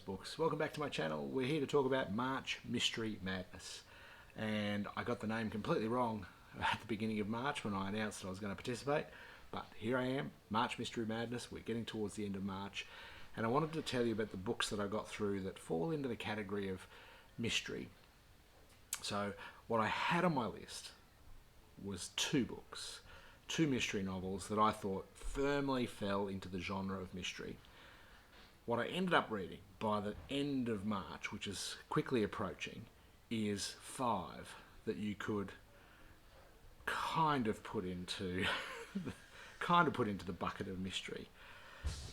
books. Welcome back to my channel. We're here to talk about March Mystery Madness. And I got the name completely wrong at the beginning of March when I announced that I was going to participate. But here I am, March Mystery Madness. We're getting towards the end of March. And I wanted to tell you about the books that I got through that fall into the category of mystery. So what I had on my list was two books, two mystery novels that I thought firmly fell into the genre of mystery. What I ended up reading by the end of March, which is quickly approaching, is five that you could kind of put into the bucket of mystery.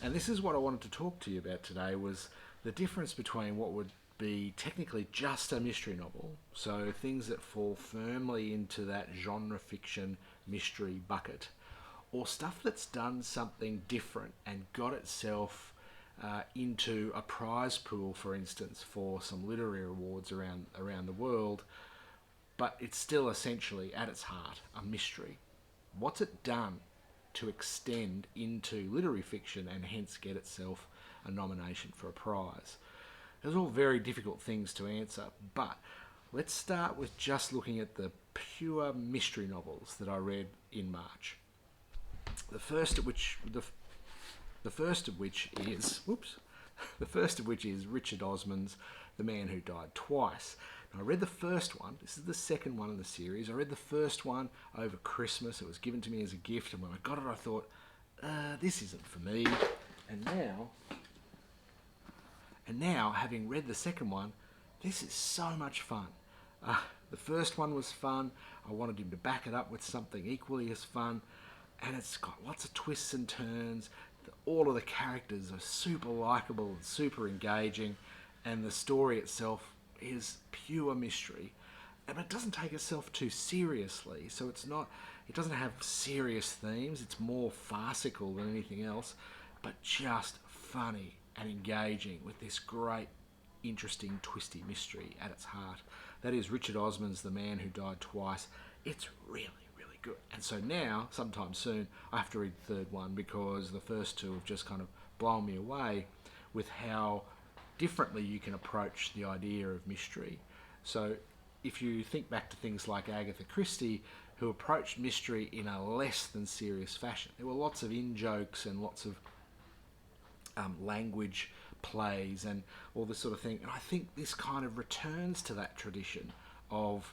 And this is what I wanted to talk to you about today, was the difference between what would be technically just a mystery novel, so things that fall firmly into that genre fiction mystery bucket, or stuff that's done something different and got itself into a prize pool, for instance, for some literary awards around the world, but it's still essentially at its heart a mystery. What's it done to extend into literary fiction and hence get itself a nomination for a prize? Those are all very difficult things to answer, but let's start with just looking at the pure mystery novels that I read in March. The first of which is Richard Osman's The Man Who Died Twice. Now, I read the first one. This is the second one in the series. I read the first one over Christmas. It was given to me as a gift, and when I got it, I thought, this isn't for me. And now, having read the second one, this is so much fun. The first one was fun. I wanted him to back it up with something equally as fun. And it's got lots of twists and turns. All of the characters are super likable and super engaging. And the story itself is pure mystery. But it doesn't take itself too seriously. So it doesn't have serious themes. It's more farcical than anything else. But just funny and engaging with this great, interesting, twisty mystery at its heart. That is Richard Osman's The Man Who Died Twice. It's really good. And so now, sometime soon, I have to read the third one because the first two have just kind of blown me away with how differently you can approach the idea of mystery. So if you think back to things like Agatha Christie, who approached mystery in a less than serious fashion, there were lots of in-jokes and lots of language plays and all this sort of thing. And I think this kind of returns to that tradition of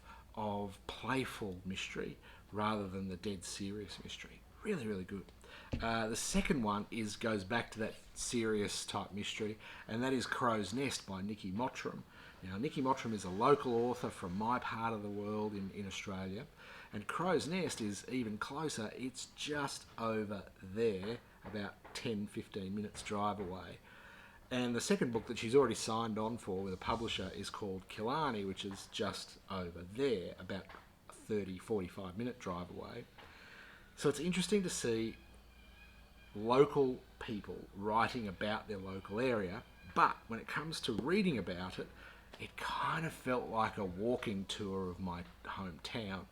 playful mystery rather than the dead serious mystery. Really good. The second one goes back to that serious type mystery, and that is Crow's Nest by Nikki Mottram. Now, Nikki Mottram is a local author from my part of the world in Australia, and Crow's Nest is even closer. It's just over there, about 10-15 minutes drive away. And the second book that she's already signed on for with a publisher is called Killarney, which is just over there, about 30-45 minute drive away. So it's interesting to see local people writing about their local area, but when it comes to reading about it, it kind of felt like a walking tour of my hometown,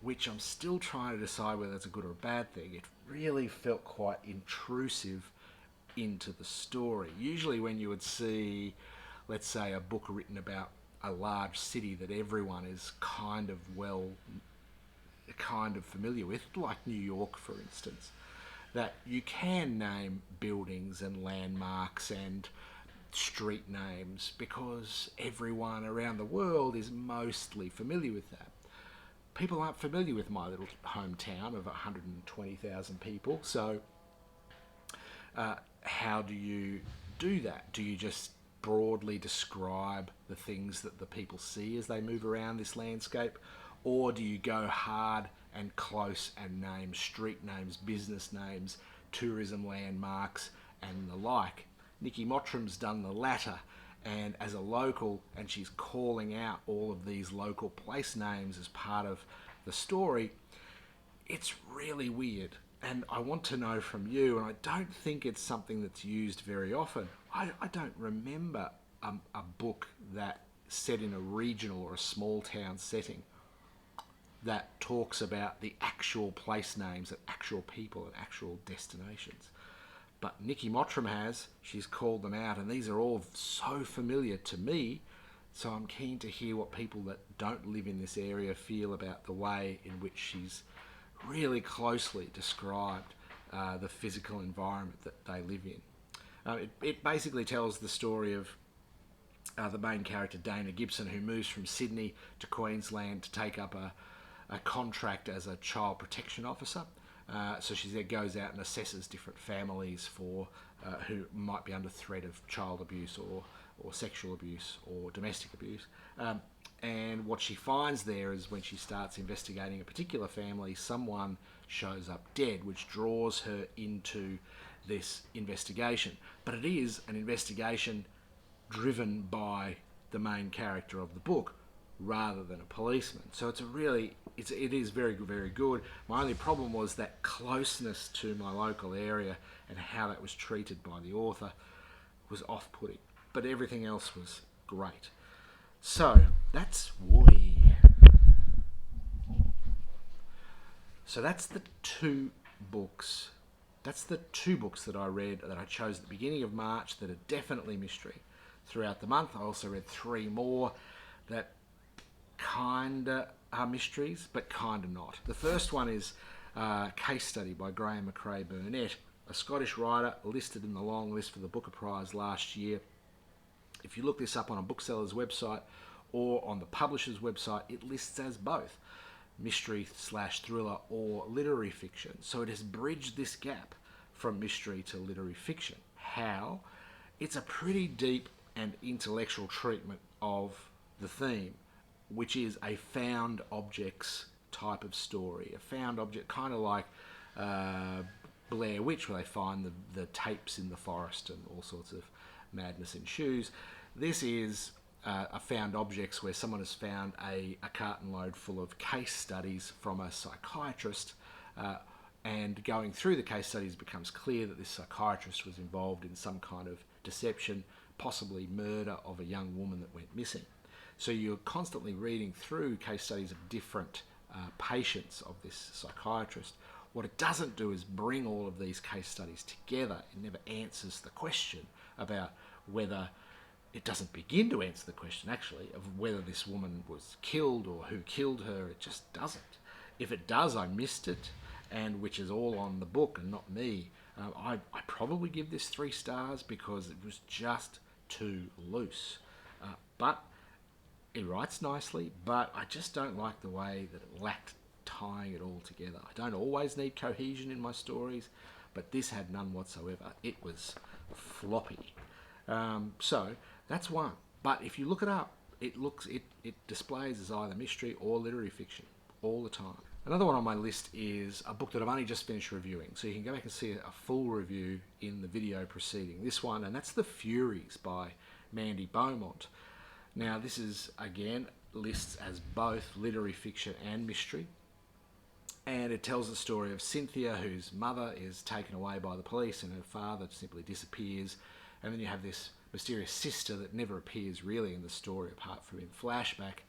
which I'm still trying to decide whether that's a good or a bad thing. It really felt quite intrusive into the story. Usually when you would see, let's say, a book written about a large city that everyone is kind of familiar with, like New York, for instance, that you can name buildings and landmarks and street names because everyone around the world is mostly familiar with that. People aren't familiar with my little hometown of 120,000 people, so how do you do that? Do you just broadly describe the things that the people see as they move around this landscape, or do you go hard and close and name street names, business names, tourism landmarks and the like? Nikki Mottram's done the latter, and as a local, and she's calling out all of these local place names as part of the story. It's really weird, and I want to know from you, and I don't think it's something that's used very often. I don't remember a book that set in a regional or a small town setting that talks about the actual place names of actual people and actual destinations. but Nikki Mottram has. She's called them out, and these are all so familiar to me. So I'm keen to hear what people that don't live in this area feel about the way in which she's really closely described the physical environment that they live in. It basically tells the story of the main character, Dana Gibson, who moves from Sydney to Queensland to take up a contract as a child protection officer. So she there goes out and assesses different families for who might be under threat of child abuse or sexual abuse or domestic abuse. And what she finds there is when she starts investigating a particular family, someone shows up dead, which draws her into this investigation. But it is an investigation driven by the main character of the book rather than a policeman. So it is very, very good. My only problem was that closeness to my local area and how that was treated by the author was off-putting. But everything else was great. So that's Woody. So that's the two books. That's the two books that I read that I chose at the beginning of March that are definitely mystery. Throughout the month, I also read 3 more that kinda are mysteries, but kinda not. The first one is Case Study by Graham McRae Burnett, a Scottish writer listed in the long list for the Booker Prize last year. If you look this up on a bookseller's website or on the publisher's website, it lists as both mystery/thriller or literary fiction. So it has bridged this gap from mystery to literary fiction. How? It's a pretty deep and intellectual treatment of the theme, which is a found objects type of story. A found object, kind of like Blair Witch, where they find the tapes in the forest and all sorts of madness ensues. This is a found objects where someone has found a carton load full of case studies from a psychiatrist, and going through the case studies it becomes clear that this psychiatrist was involved in some kind of deception, possibly murder of a young woman that went missing. So you're constantly reading through case studies of different patients of this psychiatrist. What it doesn't do is bring all of these case studies together. It never answers the question about whether... It doesn't begin to answer the question, actually, of whether this woman was killed or who killed her. It just doesn't. If it does, I missed it, and which is all on the book and not me. I probably give this 3 stars because it was just too loose. But it writes nicely, but I just don't like the way that it lacked tying it all together. I don't always need cohesion in my stories, but this had none whatsoever. It was floppy. So that's one. But if you look it up, it displays as either mystery or literary fiction all the time. Another one on my list is a book that I've only just finished reviewing, so you can go back and see a full review in the video preceding this one, and that's The Furies by Mandy Beaumont. Now this is, again, lists as both literary fiction and mystery, and it tells the story of Cynthia, whose mother is taken away by the police and her father simply disappears, and then you have this mysterious sister that never appears really in the story apart from in flashback.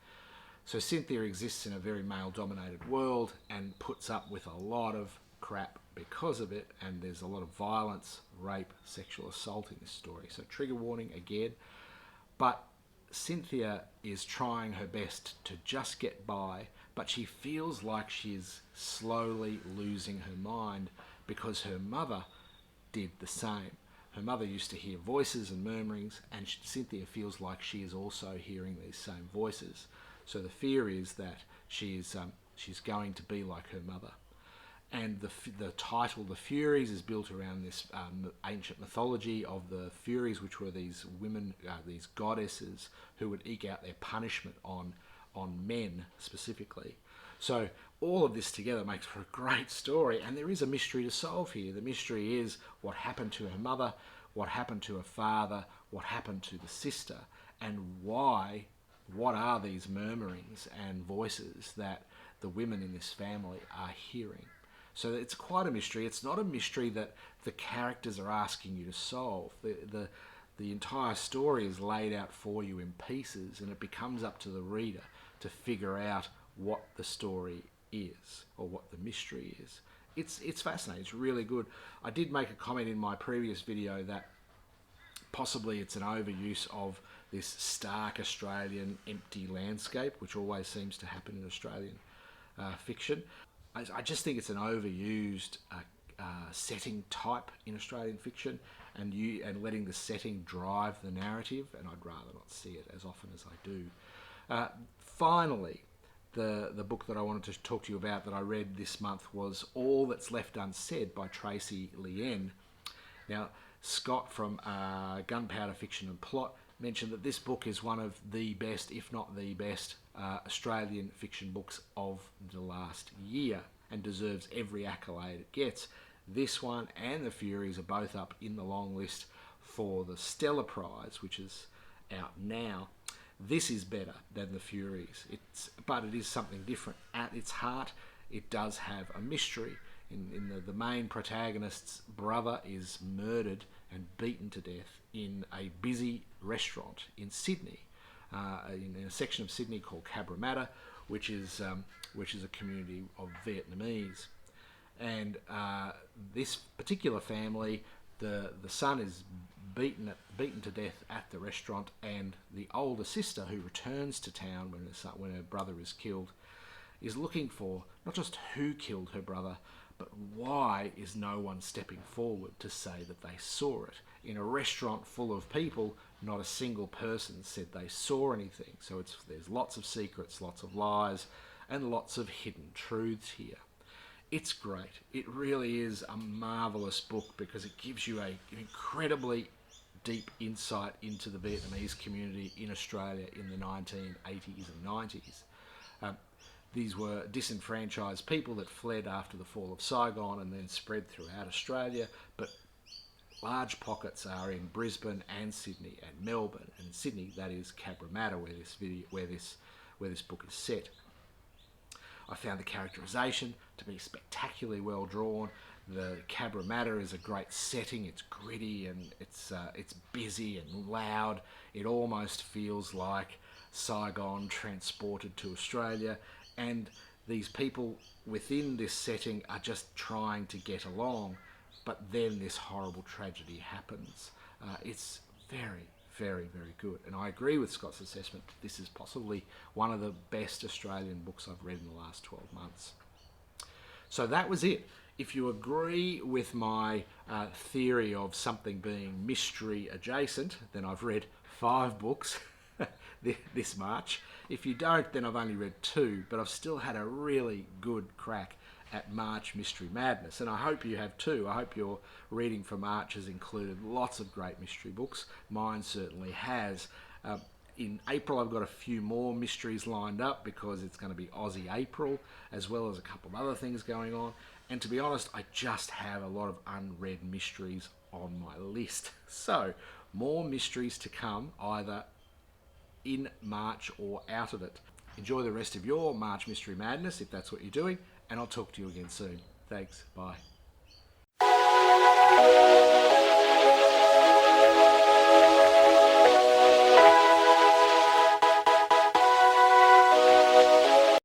So Cynthia exists in a very male-dominated world and puts up with a lot of crap because of it, and there's a lot of violence, rape, sexual assault in this story. So trigger warning again. But Cynthia is trying her best to just get by, but she feels like she's slowly losing her mind because her mother did the same. Her mother used to hear voices and murmurings, and Cynthia feels like she is also hearing these same voices. So the fear is that she's going to be like her mother. And the title, The Furies, is built around this ancient mythology of the Furies, which were these women, these goddesses, who would eke out their punishment on men specifically. So all of this together makes for a great story, and there is a mystery to solve here. The mystery is what happened to her mother, what happened to her father, what happened to the sister, and why. What are these murmurings and voices that the women in this family are hearing? So it's quite a mystery. It's not a mystery that the characters are asking you to solve. The entire story is laid out for you in pieces, and it becomes up to the reader to figure out what the story is or what the mystery is. it's fascinating. It's really good. I did make a comment in my previous video that possibly it's an overuse of this stark Australian empty landscape, which always seems to happen in Australian fiction. I just think it's an overused setting type in Australian fiction, and letting the setting drive the narrative, and I'd rather not see it as often as I do. Finally, the book that I wanted to talk to you about that I read this month was All That's Left Unsaid by Tracy Lien. Now, Scott from Gunpowder Fiction and Plot mentioned that this book is one of the best, if not the best, Australian fiction books of the last year, and deserves every accolade it gets. This one and The Furies are both up in the long list for the Stella Prize, which is out now. This is better than The Furies, but it is something different. At its heart, it does have a mystery. In the main protagonist's brother is murdered and beaten to death in a busy restaurant in Sydney, in a section of Sydney called Cabramatta, which is a community of Vietnamese. And this particular family, the son is beaten to death at the restaurant, and the older sister, who returns to town when her brother is killed, is looking for not just who killed her brother, but why is no one stepping forward to say that they saw it? In a restaurant full of people, not a single person said they saw anything. So there's lots of secrets, lots of lies, and lots of hidden truths here. It's great. It really is a marvellous book because it gives you an incredibly deep insight into the Vietnamese community in Australia in the 1980s and 90s. These were disenfranchised people that fled after the fall of Saigon and then spread throughout Australia, but large pockets are in Brisbane and Sydney and Melbourne. And in Sydney, that is Cabramatta, where this book is set. I found the characterisation to be spectacularly well drawn. The Cabramatta is a great setting. It's gritty and it's busy and loud. It almost feels like Saigon transported to Australia, and these people within this setting are just trying to get along, but then this horrible tragedy happens. It's very, very, very good, and I agree with Scott's assessment. This is possibly one of the best Australian books I've read in the last 12 months. So that was it. If you agree with my theory of something being mystery adjacent, then I've read 5 books this March. If you don't, then I've only read 2, but I've still had a really good crack at March Mystery Madness, and I hope you have too. I hope your reading for March has included lots of great mystery books. Mine certainly has. In April, I've got a few more mysteries lined up because it's going to be Aussie April, as well as a couple of other things going on. And to be honest, I just have a lot of unread mysteries on my list. So, more mysteries to come, either in March or out of it. Enjoy the rest of your March Mystery Madness, if that's what you're doing, and I'll talk to you again soon. Thanks. Bye.